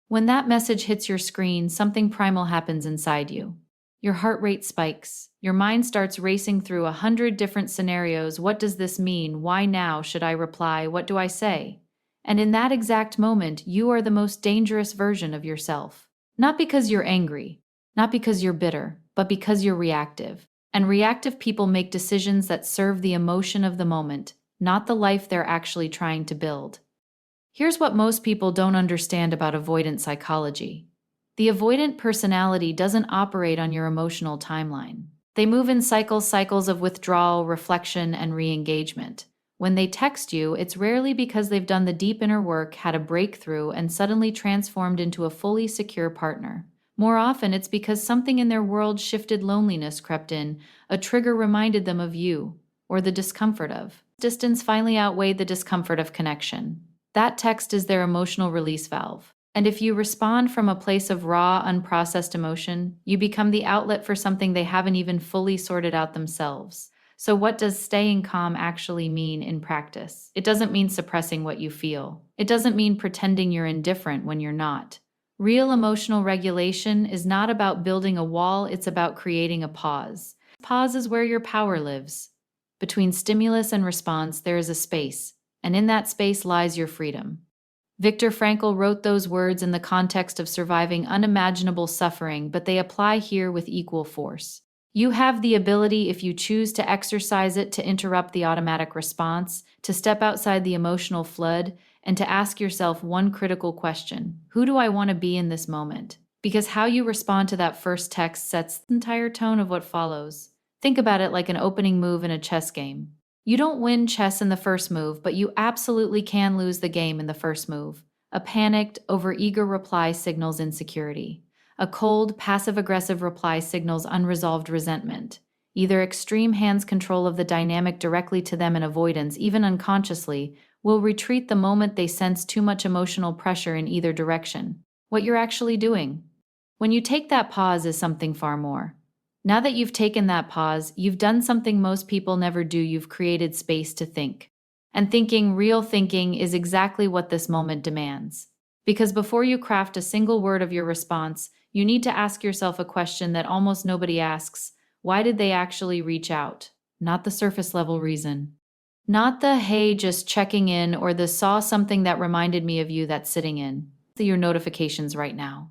When that message hits your screen, something primal happens inside you. Your heart rate spikes. Your mind starts racing through 100 different scenarios. What does this mean? Why now? Should I reply? What do I say? And in that exact moment, you are the most dangerous version of yourself. Not because you're angry, not because you're bitter, but because you're reactive. And reactive people make decisions that serve the emotion of the moment, not the life they're actually trying to build. Here's what most people don't understand about avoidant psychology. The avoidant personality doesn't operate on your emotional timeline. They move in cycles of withdrawal, reflection, and re-engagement. When they text you, it's rarely because they've done the deep inner work, had a breakthrough, and suddenly transformed into a fully secure partner. More often, it's because something in their world shifted, loneliness crept in, a trigger reminded them of you, or the discomfort of. Distance finally outweighed the discomfort of connection. That text is their emotional release valve. And if you respond from a place of raw, unprocessed emotion, you become the outlet for something they haven't even fully sorted out themselves. So, what does staying calm actually mean in practice? It doesn't mean suppressing what you feel. It doesn't mean pretending you're indifferent when you're not. Real emotional regulation is not about building a wall, it's about creating a pause. Pause is where your power lives. Between stimulus and response, there is a space, and in that space lies your freedom. Viktor Frankl wrote those words in the context of surviving unimaginable suffering, but they apply here with equal force. You have the ability, if you choose to exercise it, to interrupt the automatic response, to step outside the emotional flood, and to ask yourself one critical question: who do I want to be in this moment? Because how you respond to that first text sets the entire tone of what follows. Think about it like an opening move in a chess game. You don't win chess in the first move, but you absolutely can lose the game in the first move. A panicked, overeager reply signals insecurity. A cold, passive-aggressive reply signals unresolved resentment. Either extreme hands control of the dynamic directly to them, and avoidance, even unconsciously, will retreat the moment they sense too much emotional pressure in either direction. What you're actually doing when you take that pause is something far more. Now that you've taken that pause, you've done something most people never do. You've created space to think. And thinking, real thinking, is exactly what this moment demands. Because before you craft a single word of your response, you need to ask yourself a question that almost nobody asks. Why did they actually reach out? Not the surface level reason. Not the hey, just checking in, or the saw something that reminded me of you that's sitting in your notifications right now.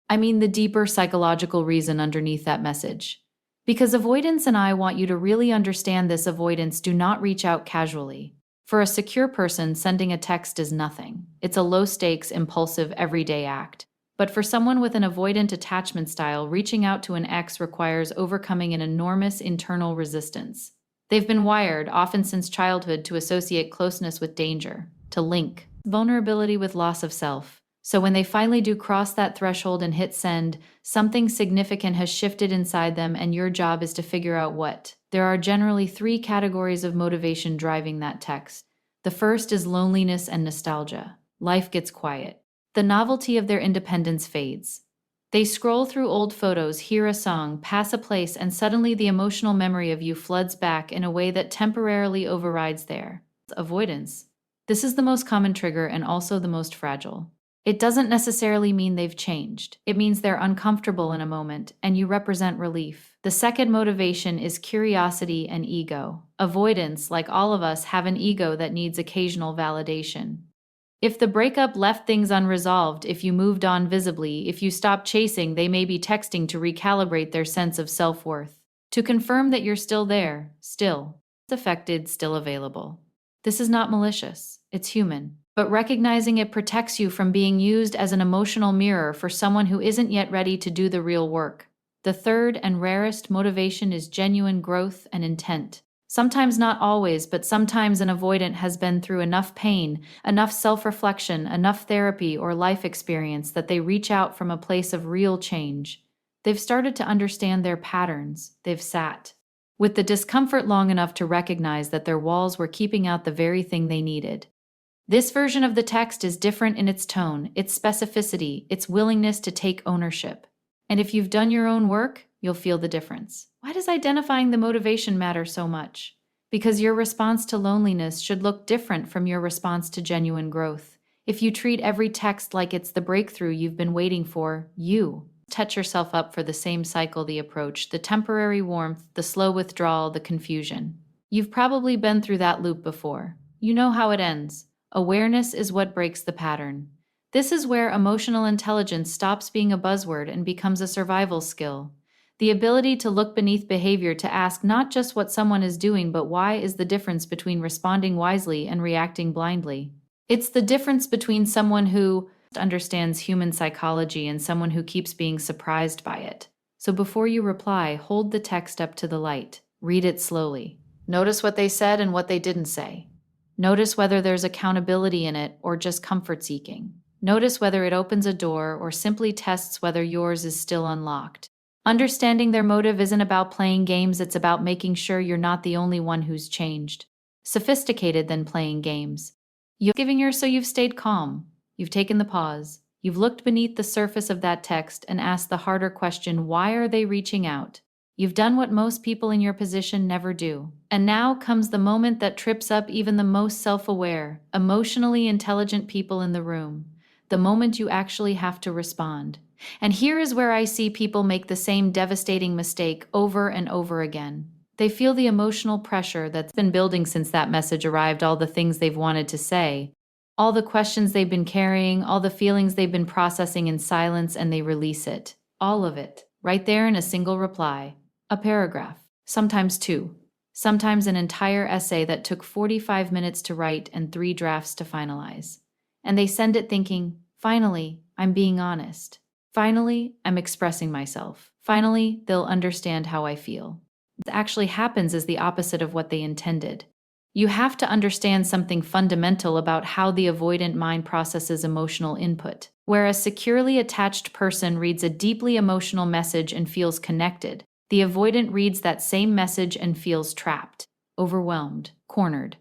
I mean the deeper psychological reason underneath that message. Because avoidance and I want you to really understand this. Avoidance do not reach out casually. For a secure person, sending a text is nothing. It's a low-stakes, impulsive, everyday act. But for someone with an avoidant attachment style, reaching out to an ex requires overcoming an enormous internal resistance. They've been wired, often since childhood, to associate closeness with danger, to link vulnerability with loss of self. So when they finally do cross that threshold and hit send, something significant has shifted inside them, and your job is to figure out what. There are generally 3 categories of motivation driving that text. The first is loneliness and nostalgia. Life gets quiet. The novelty of their independence fades. They scroll through old photos, hear a song, pass a place, and suddenly the emotional memory of you floods back in a way that temporarily overrides their avoidance. This is the most common trigger and also the most fragile. It doesn't necessarily mean they've changed. It means they're uncomfortable in a moment, and you represent relief. The second motivation is curiosity and ego. Avoidance, like all of us, have an ego that needs occasional validation. If the breakup left things unresolved, if you moved on visibly, if you stopped chasing, they may be texting to recalibrate their sense of self-worth. To confirm that you're still there, still affected, still available. This is not malicious. It's human. But recognizing it protects you from being used as an emotional mirror for someone who isn't yet ready to do the real work. The third and rarest motivation is genuine growth and intent. Sometimes, not always, but sometimes an avoidant has been through enough pain, enough self-reflection, enough therapy or life experience that they reach out from a place of real change. They've started to understand their patterns. They've sat with the discomfort long enough to recognize that their walls were keeping out the very thing they needed. This version of the text is different in its tone, its specificity, its willingness to take ownership. And if you've done your own work, you'll feel the difference. Why does identifying the motivation matter so much? Because your response to loneliness should look different from your response to genuine growth. If you treat every text like it's the breakthrough you've been waiting for, you set yourself up for the same cycle, the approach, the temporary warmth, the slow withdrawal, the confusion. You've probably been through that loop before. You know how it ends. Awareness is what breaks the pattern. This is where emotional intelligence stops being a buzzword and becomes a survival skill. The ability to look beneath behavior, to ask not just what someone is doing, but why is the difference between responding wisely and reacting blindly. It's the difference between someone who understands human psychology and someone who keeps being surprised by it. So before you reply, hold the text up to the light. Read it slowly. Notice what they said and what they didn't say. Notice whether there's accountability in it or just comfort seeking. Notice whether it opens a door or simply tests whether yours is still unlocked. Understanding their motive isn't about playing games, it's about making sure you're not the only one who's changed. Sophisticated than playing games. You've stayed calm. You've taken the pause. You've looked beneath the surface of that text and asked the harder question, why are they reaching out? You've done what most people in your position never do. And now comes the moment that trips up even the most self-aware, emotionally intelligent people in the room. The moment you actually have to respond. And here is where I see people make the same devastating mistake over and over again. They feel the emotional pressure that's been building since that message arrived, all the things they've wanted to say, all the questions they've been carrying, all the feelings they've been processing in silence, and they release it. All of it, right there in a single reply. A paragraph, sometimes two, sometimes an entire essay that took 45 minutes to write and 3 drafts to finalize. And they send it thinking, finally, I'm being honest. Finally, I'm expressing myself. Finally, they'll understand how I feel. What actually happens is the opposite of what they intended. You have to understand something fundamental about how the avoidant mind processes emotional input. Where a securely attached person reads a deeply emotional message and feels connected, the avoidant reads that same message and feels trapped, overwhelmed, cornered.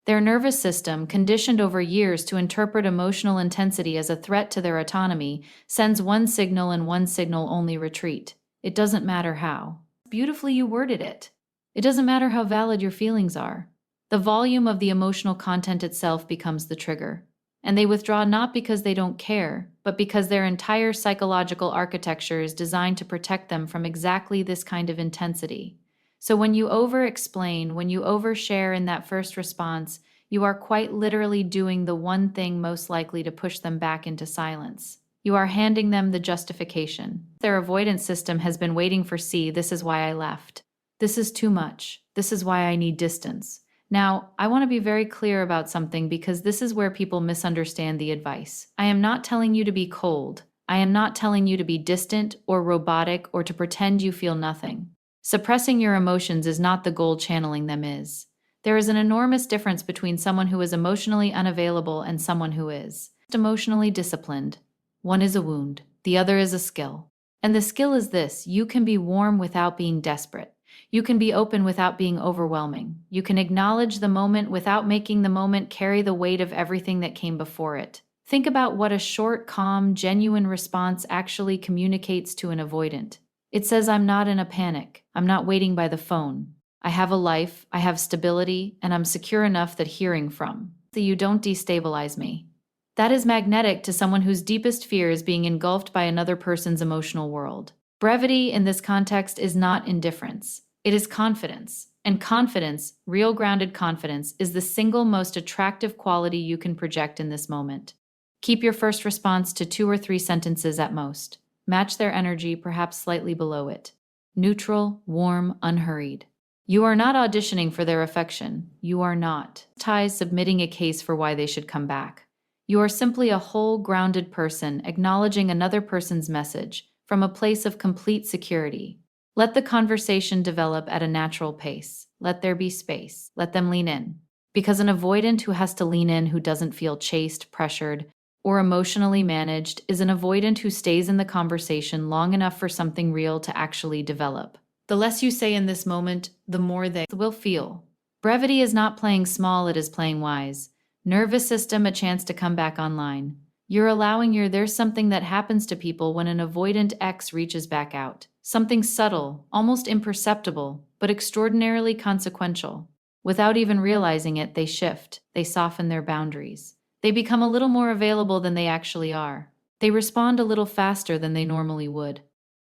Their nervous system, conditioned over years to interpret emotional intensity as a threat to their autonomy, sends one signal and one signal only: retreat. It doesn't matter how beautifully you worded it. It doesn't matter how valid your feelings are. The volume of the emotional content itself becomes the trigger. And they withdraw not because they don't care, but because their entire psychological architecture is designed to protect them from exactly this kind of intensity. So when you over-explain, when you overshare in that first response, you are quite literally doing the one thing most likely to push them back into silence. You are handing them the justification. Their avoidance system has been waiting for, see, this is why I left. This is too much. This is why I need distance. Now, I want to be very clear about something, because this is where people misunderstand the advice. I am not telling you to be cold. I am not telling you to be distant or robotic or to pretend you feel nothing. Suppressing your emotions is not the goal, channeling them is. There is an enormous difference between someone who is emotionally unavailable and someone who is emotionally disciplined. One is a wound, the other is a skill. And the skill is this: you can be warm without being desperate. You can be open without being overwhelming. You can acknowledge the moment without making the moment carry the weight of everything that came before it. Think about what a short, calm, genuine response actually communicates to an avoidant. It says, I'm not in a panic. I'm not waiting by the phone. I have a life, I have stability, and I'm secure enough that hearing from you don't destabilize me. That is magnetic to someone whose deepest fear is being engulfed by another person's emotional world. Brevity in this context is not indifference. It is confidence. And confidence, real grounded confidence, is the single most attractive quality you can project in this moment. Keep your first response to 2 or 3 sentences at most. Match their energy, perhaps slightly below it. Neutral, warm, unhurried. You are not auditioning for their affection. You are not submitting a case for why they should come back. You are simply a whole, grounded person acknowledging another person's message from a place of complete security. Let the conversation develop at a natural pace. Let there be space. Let them lean in. Because an avoidant who has to lean in, who doesn't feel chased, pressured, or emotionally managed, is an avoidant who stays in the conversation long enough for something real to actually develop. The less you say in this moment, the more they will feel. Brevity is not playing small, it is playing wise. Nervous system, a chance to come back online. You're allowing there's something that happens to people when an avoidant ex reaches back out. Something subtle, almost imperceptible, but extraordinarily consequential. Without even realizing it, they shift, they soften their boundaries. They become a little more available than they actually are. They respond a little faster than they normally would.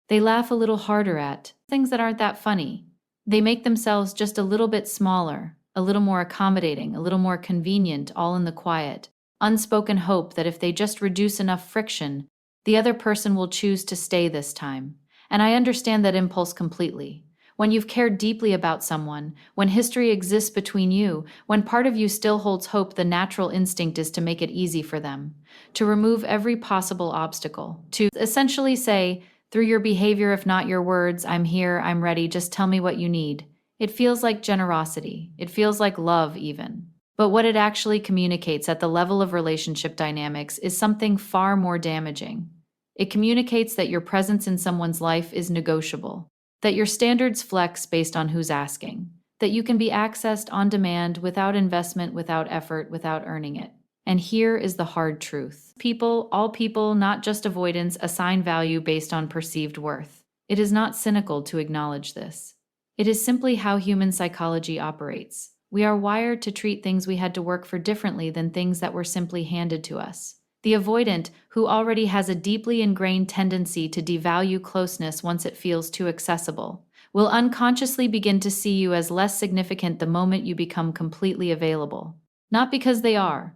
They laugh a little harder at things that aren't that funny. They make themselves just a little bit smaller, a little more accommodating, a little more convenient, all in the quiet, unspoken hope that if they just reduce enough friction, the other person will choose to stay this time. And I understand that impulse completely. When you've cared deeply about someone, when history exists between you, when part of you still holds hope, the natural instinct is to make it easy for them, to remove every possible obstacle, to essentially say, through your behavior, if not your words, I'm here, I'm ready, just tell me what you need. It feels like generosity. It feels like love, even. But what it actually communicates at the level of relationship dynamics is something far more damaging. It communicates that your presence in someone's life is negotiable, that your standards flex based on who's asking, that you can be accessed on demand without investment, without effort, without earning it. And here is the hard truth. People, all people, not just avoidance, assign value based on perceived worth. It is not cynical to acknowledge this. It is simply how human psychology operates. We are wired to treat things we had to work for differently than things that were simply handed to us. The avoidant, who already has a deeply ingrained tendency to devalue closeness once it feels too accessible, will unconsciously begin to see you as less significant the moment you become completely available. Not because they are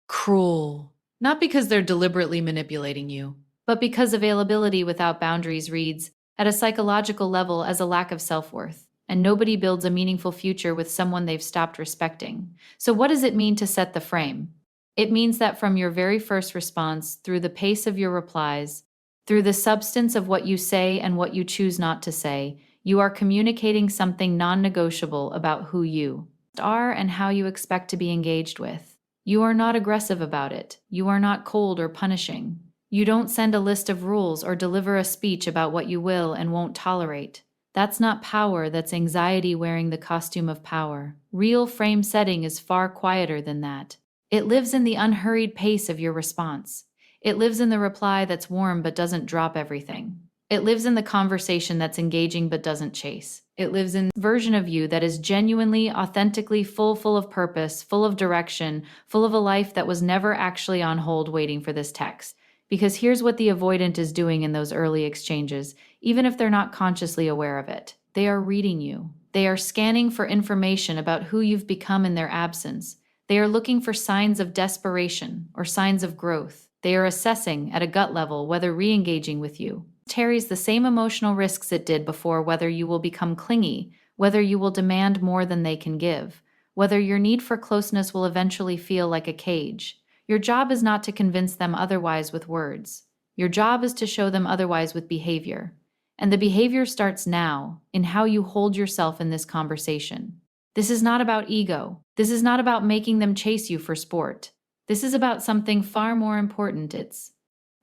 cruel, not because they're deliberately manipulating you, but because availability without boundaries reads, at a psychological level, as a lack of self-worth. And nobody builds a meaningful future with someone they've stopped respecting. So what does it mean to set the frame? It means that from your very first response, through the pace of your replies, through the substance of what you say and what you choose not to say, you are communicating something non-negotiable about who you are and how you expect to be engaged with. You are not aggressive about it. You are not cold or punishing. You don't send a list of rules or deliver a speech about what you will and won't tolerate. That's not power, that's anxiety wearing the costume of power. Real frame setting is far quieter than that. It lives in the unhurried pace of your response. It lives in the reply that's warm but doesn't drop everything. It lives in the conversation that's engaging but doesn't chase. It lives in the version of you that is genuinely, authentically full of purpose, full of direction, full of a life that was never actually on hold waiting for this text. Because here's what the avoidant is doing in those early exchanges, even if they're not consciously aware of it. They are reading you. They are scanning for information about who you've become in their absence. They are looking for signs of desperation or signs of growth. They are assessing, at a gut level, whether re-engaging with you carries the same emotional risks it did before, whether you will become clingy, whether you will demand more than they can give, whether your need for closeness will eventually feel like a cage. Your job is not to convince them otherwise with words. Your job is to show them otherwise with behavior. And the behavior starts now, in how you hold yourself in this conversation. This is not about ego. This is not about making them chase you for sport. This is about something far more important. It's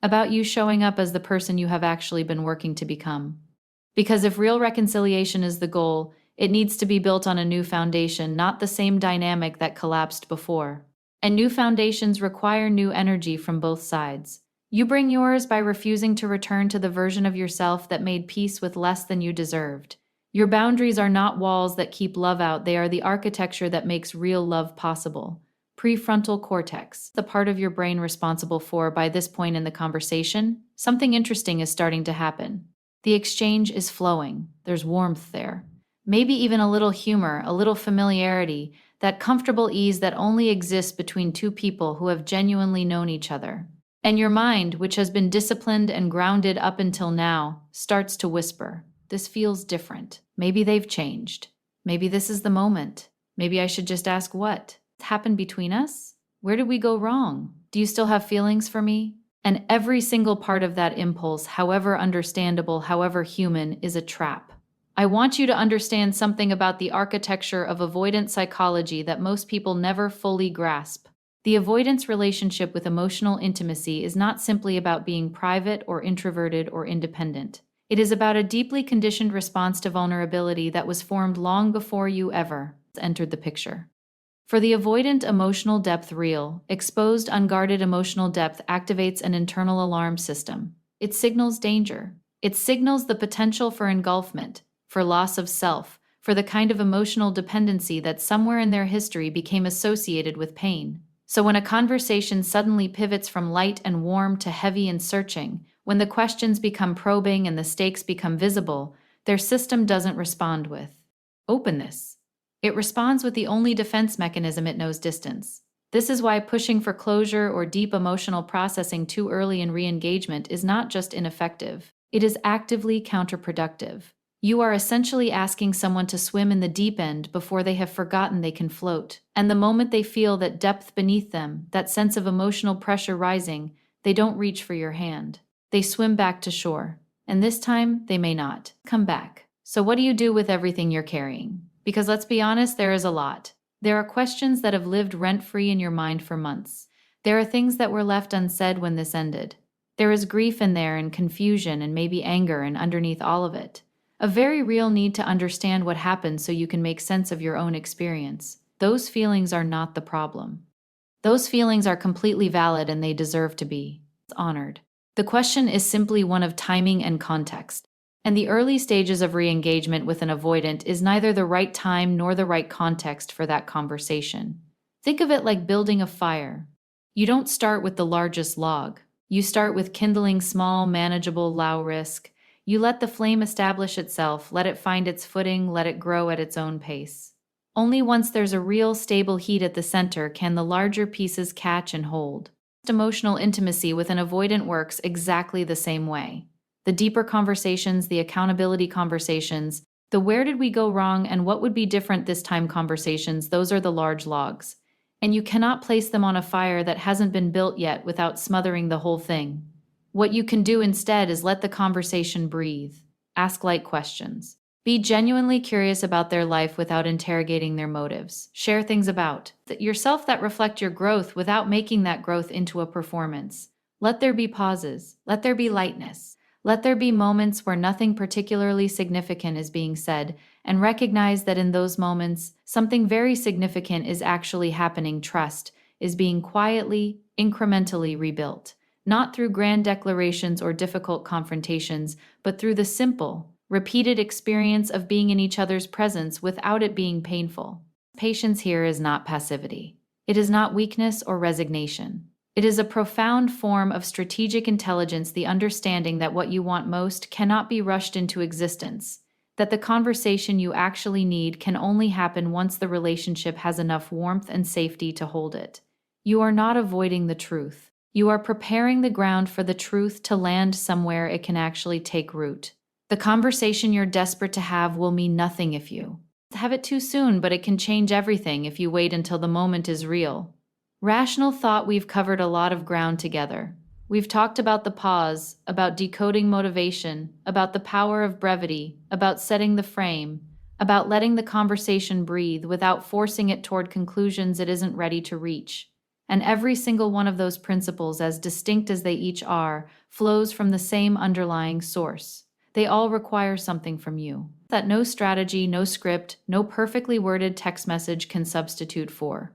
about you showing up as the person you have actually been working to become. Because if real reconciliation is the goal, it needs to be built on a new foundation, not the same dynamic that collapsed before. And new foundations require new energy from both sides. You bring yours by refusing to return to the version of yourself that made peace with less than you deserved. Your boundaries are not walls that keep love out, they are the architecture that makes real love possible. Prefrontal cortex, the part of your brain responsible for, by this point in the conversation, something interesting is starting to happen. The exchange is flowing. There's warmth there. Maybe even a little humor, a little familiarity, that comfortable ease that only exists between two people who have genuinely known each other. And your mind, which has been disciplined and grounded up until now, starts to whisper, this feels different. Maybe they've changed. Maybe this is the moment. Maybe I should just ask what happened between us? Where did we go wrong? Do you still have feelings for me? And every single part of that impulse, however understandable, however human, is a trap. I want you to understand something about the architecture of avoidant psychology that most people never fully grasp. The avoidance relationship with emotional intimacy is not simply about being private or introverted or independent. It is about a deeply conditioned response to vulnerability that was formed long before you ever entered the picture. For the avoidant, emotional depth, real, exposed, unguarded emotional depth activates an internal alarm system. It signals danger. It signals the potential for engulfment, for loss of self, for the kind of emotional dependency that somewhere in their history became associated with pain. So when a conversation suddenly pivots from light and warm to heavy and searching, when the questions become probing and the stakes become visible, their system doesn't respond with openness. It responds with the only defense mechanism it knows: distance. This is why pushing for closure or deep emotional processing too early in re engagement is not just ineffective, it is actively counterproductive. You are essentially asking someone to swim in the deep end before they have forgotten they can float. And the moment they feel that depth beneath them, that sense of emotional pressure rising, they don't reach for your hand. They swim back to shore. And this time, they may not come back. So, what do you do with everything you're carrying? Because let's be honest, there is a lot. There are questions that have lived rent-free in your mind for months. There are things that were left unsaid when this ended. There is grief in there and confusion and maybe anger, and underneath all of it, a very real need to understand what happened so you can make sense of your own experience. Those feelings are not the problem. Those feelings are completely valid and they deserve to be honored. The question is simply one of timing and context. And the early stages of re-engagement with an avoidant is neither the right time nor the right context for that conversation. Think of it like building a fire. You don't start with the largest log. You start with kindling small, manageable, low risk. You let the flame establish itself, let it find its footing, let it grow at its own pace. Only once there's a real, stable heat at the center can the larger pieces catch and hold. Emotional intimacy with an avoidant works exactly the same way. The deeper conversations, the accountability conversations, the where did we go wrong and what would be different this time conversations, those are the large logs. And you cannot place them on a fire that hasn't been built yet without smothering the whole thing. What you can do instead is let the conversation breathe. Ask light questions. Be genuinely curious about their life without interrogating their motives. Share things about yourself that reflect your growth without making that growth into a performance. Let there be pauses. Let there be lightness. Let there be moments where nothing particularly significant is being said, and recognize that in those moments, something very significant is actually happening. Trust is being quietly, incrementally rebuilt, not through grand declarations or difficult confrontations, but through the simple, repeated experience of being in each other's presence without it being painful. Patience here is not passivity. It is not weakness or resignation. It is a profound form of strategic intelligence, the understanding that what you want most cannot be rushed into existence, that the conversation you actually need can only happen once the relationship has enough warmth and safety to hold it. You are not avoiding the truth. You are preparing the ground for the truth to land somewhere it can actually take root. The conversation you're desperate to have will mean nothing if you have it too soon, but it can change everything if you wait until the moment is real. Rational thought, we've covered a lot of ground together. We've talked about the pause, about decoding motivation, about the power of brevity, about setting the frame, about letting the conversation breathe without forcing it toward conclusions it isn't ready to reach. And every single one of those principles, as distinct as they each are, flows from the same underlying source. They all require something from you that no strategy, no script, no perfectly worded text message can substitute for.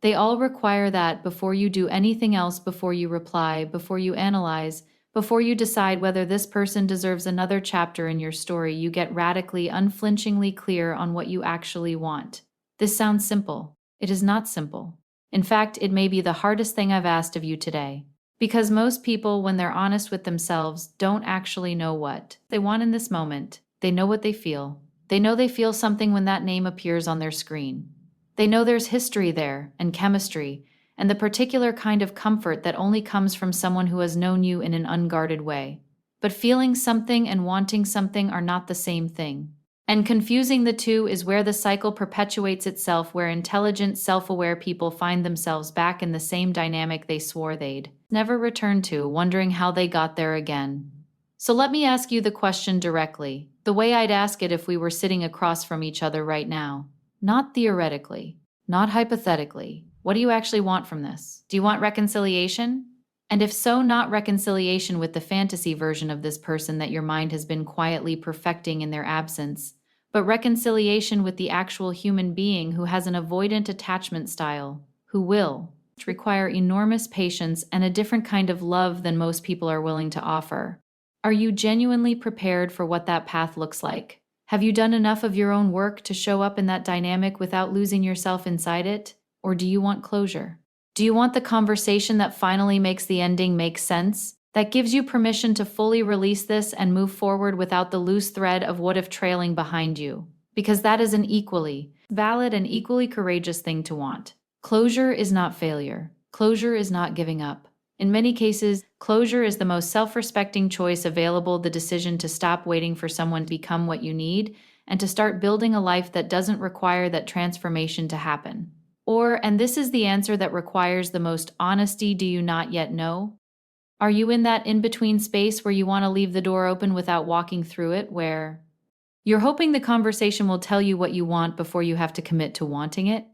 They all require that before you do anything else, before you reply, before you analyze, before you decide whether this person deserves another chapter in your story, you get radically, unflinchingly clear on what you actually want. This sounds simple. It is not simple. In fact, it may be the hardest thing I've asked of you today. Because most people, when they're honest with themselves, don't actually know what they want in this moment. They know what they feel. They know they feel something when that name appears on their screen. They know there's history there, and chemistry, and the particular kind of comfort that only comes from someone who has known you in an unguarded way. But feeling something and wanting something are not the same thing. And confusing the two is where the cycle perpetuates itself, where intelligent, self-aware people find themselves back in the same dynamic they swore they'd never return to, wondering how they got there again. So let me ask you the question directly, the way I'd ask it if we were sitting across from each other right now. Not theoretically, not hypothetically. What do you actually want from this? Do you want reconciliation? And if so, not reconciliation with the fantasy version of this person that your mind has been quietly perfecting in their absence, but reconciliation with the actual human being who has an avoidant attachment style, who will require enormous patience and a different kind of love than most people are willing to offer. Are you genuinely prepared for what that path looks like? Have you done enough of your own work to show up in that dynamic without losing yourself inside it? Or do you want closure? Do you want the conversation that finally makes the ending make sense? That gives you permission to fully release this and move forward without the loose thread of what if trailing behind you. Because that is an equally valid and equally courageous thing to want. Closure is not failure. Closure is not giving up. In many cases, closure is the most self-respecting choice available, the decision to stop waiting for someone to become what you need and to start building a life that doesn't require that transformation to happen. Or, and this is the answer that requires the most honesty, do you not yet know? Are you in that in-between space where you want to leave the door open without walking through it, where you're hoping the conversation will tell you what you want before you have to commit to wanting it?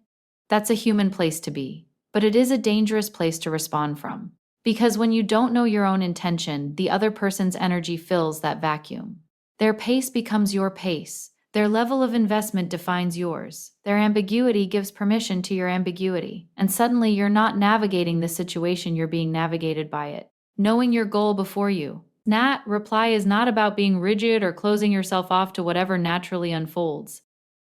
That's a human place to be, but it is a dangerous place to respond from. Because when you don't know your own intention, the other person's energy fills that vacuum. Their pace becomes your pace. Their level of investment defines yours. Their ambiguity gives permission to your ambiguity. And suddenly you're not navigating the situation, you're being navigated by it. Knowing your goal before you. Nat reply is not about being rigid or closing yourself off to whatever naturally unfolds.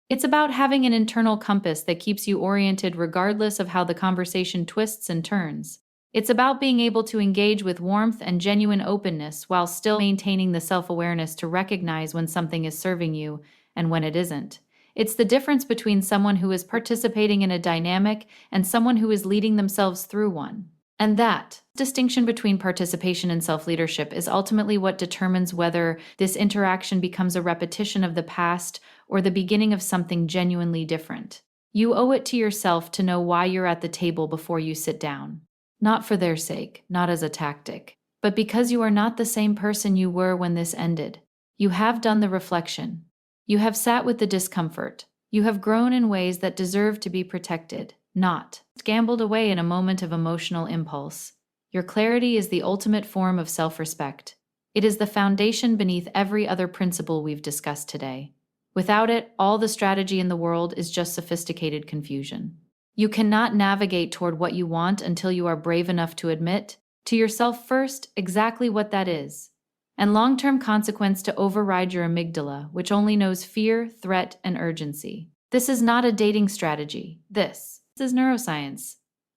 It's about having an internal compass that keeps you oriented regardless of how the conversation twists and turns. It's about being able to engage with warmth and genuine openness while still maintaining the self-awareness to recognize when something is serving you and when it isn't. It's the difference between someone who is participating in a dynamic and someone who is leading themselves through one. And that distinction between participation and self-leadership is ultimately what determines whether this interaction becomes a repetition of the past or the beginning of something genuinely different. You owe it to yourself to know why you're at the table before you sit down. Not for their sake, not as a tactic, but because you are not the same person you were when this ended. You have done the reflection. You have sat with the discomfort. You have grown in ways that deserve to be protected, not gambled away in a moment of emotional impulse. Your clarity is the ultimate form of self-respect. It is the foundation beneath every other principle we've discussed today. Without it, all the strategy in the world is just sophisticated confusion. You cannot navigate toward what you want until you are brave enough to admit, to yourself first, exactly what that is. And long-term consequence to override your amygdala, which only knows fear, threat, and urgency. This is not a dating strategy. This is neuroscience.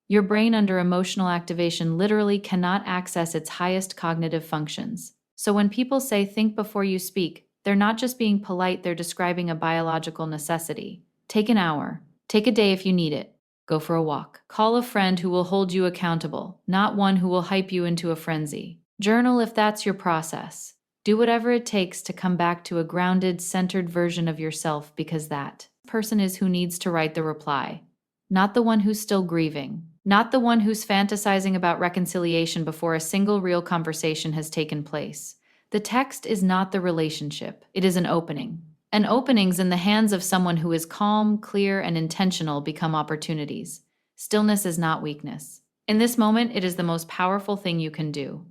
Your brain under emotional activation literally cannot access its highest cognitive functions. So when people say think before you speak, they're not just being polite, they're describing a biological necessity. Take an hour. Take a day if you need it. Go for a walk. Call a friend who will hold you accountable, not one who will hype you into a frenzy. Journal if that's your process. Do whatever it takes to come back to a grounded, centered version of yourself, because that person is who needs to write the reply. Not the one who's still grieving. Not the one who's fantasizing about reconciliation before a single real conversation has taken place. The text is not the relationship. It is an opening. And openings in the hands of someone who is calm, clear, and intentional become opportunities. Stillness is not weakness. In this moment, it is the most powerful thing you can do.